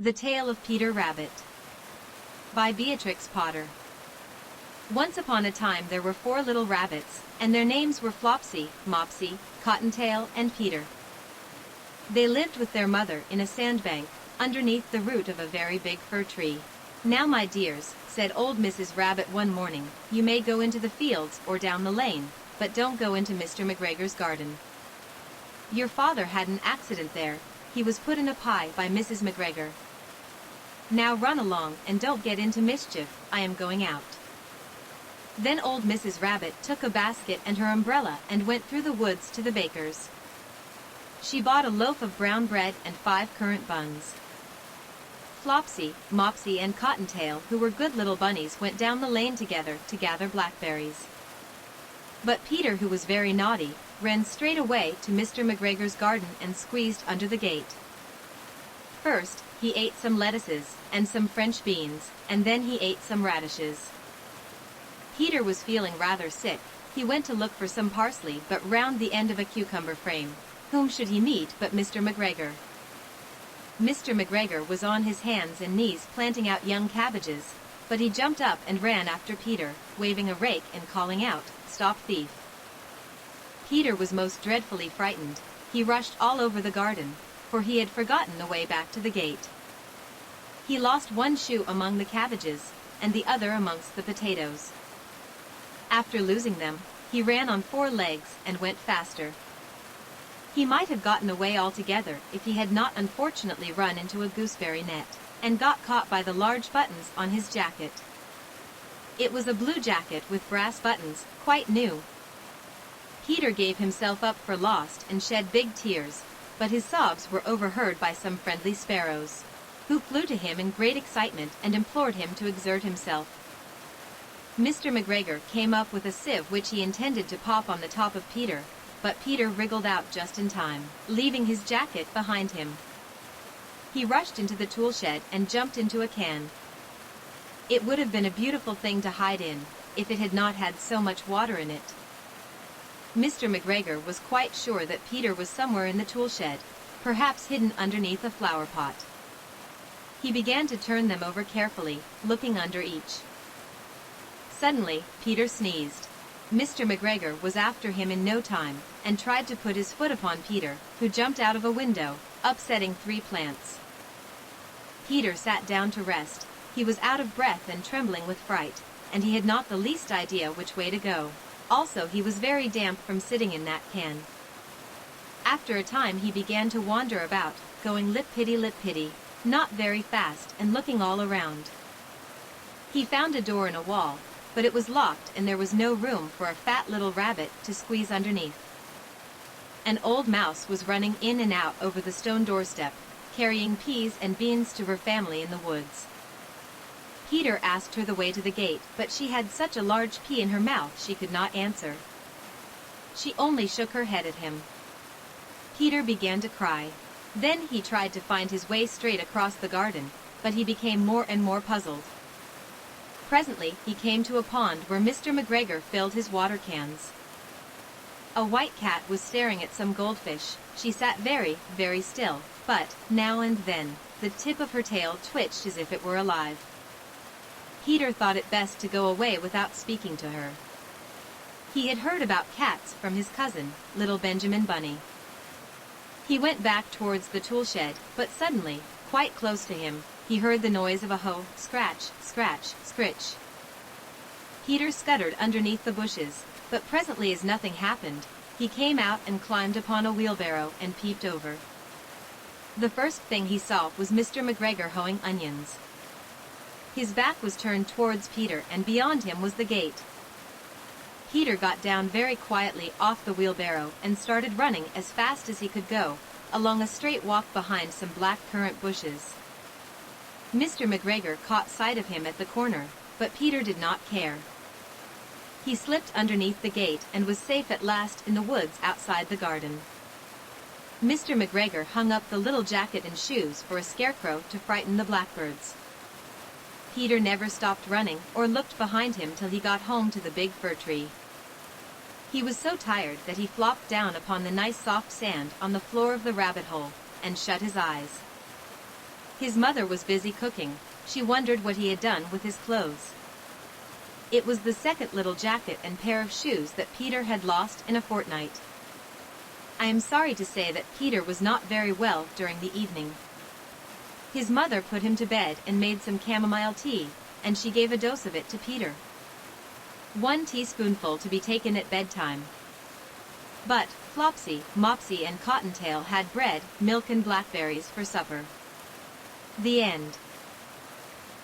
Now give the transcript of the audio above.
The Tale of Peter Rabbit by Beatrix Potter. Once upon a time there were 4 little rabbits, and their names were Flopsy, Mopsy, Cottontail, and Peter. They lived with their mother in a sandbank, underneath the root of a very big fir tree. "Now, my dears," said old Mrs. Rabbit one morning, "you may go into the fields or down the lane, but don't go into Mr. McGregor's garden. Your father had an accident there. He was put in a pie by Mrs. McGregor. Now run along and don't get into mischief, I am going out." Then old Mrs. Rabbit took a basket and her umbrella and went through the woods to the baker's. She bought a loaf of brown bread and 5 currant buns. Flopsy, Mopsy, and Cottontail, who were good little bunnies, went down the lane together to gather blackberries. But Peter, who was very naughty, ran straight away to Mr. McGregor's garden and squeezed under the gate. First, he ate some lettuces and some French beans, and then he ate some radishes. Peter was feeling rather sick. He went to look for some parsley, but round the end of a cucumber frame, whom should he meet but Mr. McGregor? Mr. McGregor was on his hands and knees planting out young cabbages, but he jumped up and ran after Peter, waving a rake and calling out, "Stop, thief!" Peter was most dreadfully frightened. He rushed all over the garden, for he had forgotten the way back to the gate. He lost one shoe among the cabbages, and the other amongst the potatoes. After losing them, he ran on 4 legs and went faster. He might have gotten away altogether if he had not unfortunately run into a gooseberry net, and got caught by the large buttons on his jacket. It was a blue jacket with brass buttons, quite new. Peter gave himself up for lost and shed big tears, but his sobs were overheard by some friendly sparrows, who flew to him in great excitement and implored him to exert himself. Mr. McGregor came up with a sieve which he intended to pop on the top of Peter, but Peter wriggled out just in time, leaving his jacket behind him. He rushed into the tool shed and jumped into a can. It would have been a beautiful thing to hide in, if it had not had so much water in it. Mr. McGregor was quite sure that Peter was somewhere in the tool shed, perhaps hidden underneath a flower pot. He began to turn them over carefully, looking under each. Suddenly, Peter sneezed. Mr. McGregor was after him in no time, and tried to put his foot upon Peter, who jumped out of a window, upsetting 3 plants. Peter sat down to rest. He was out of breath and trembling with fright, and he had not the least idea which way to go. Also, he was very damp from sitting in that can. After a time he began to wander about, going lip-pity, not very fast, and looking all around. He found a door in a wall, but it was locked and there was no room for a fat little rabbit to squeeze underneath. An old mouse was running in and out over the stone doorstep, carrying peas and beans to her family in the woods. Peter asked her the way to the gate, but she had such a large pea in her mouth she could not answer. She only shook her head at him. Peter began to cry. Then he tried to find his way straight across the garden, but he became more and more puzzled. Presently he came to a pond where Mr. McGregor filled his water cans. A white cat was staring at some goldfish. She sat very, very still, but, now and then, the tip of her tail twitched as if it were alive. Peter thought it best to go away without speaking to her. He had heard about cats from his cousin, little Benjamin Bunny. He went back towards the tool shed, but suddenly, quite close to him, he heard the noise of a hoe, scratch, scratch, scritch. Peter scuttered underneath the bushes, but presently as nothing happened, he came out and climbed upon a wheelbarrow and peeped over. The first thing he saw was Mr. McGregor hoeing onions. His back was turned towards Peter and beyond him was the gate. Peter got down very quietly off the wheelbarrow and started running as fast as he could go, along a straight walk behind some black currant bushes. Mr. McGregor caught sight of him at the corner, but Peter did not care. He slipped underneath the gate and was safe at last in the woods outside the garden. Mr. McGregor hung up the little jacket and shoes for a scarecrow to frighten the blackbirds. Peter never stopped running or looked behind him till he got home to the big fir tree. He was so tired that he flopped down upon the nice soft sand on the floor of the rabbit hole, and shut his eyes. His mother was busy cooking. She wondered what he had done with his clothes. It was the second little jacket and pair of shoes that Peter had lost in a fortnight. I am sorry to say that Peter was not very well during the evening. His mother put him to bed and made some chamomile tea, and she gave a dose of it to Peter. 1 teaspoonful to be taken at bedtime. But Flopsy, Mopsy and Cottontail had bread, milk and blackberries for supper. The end.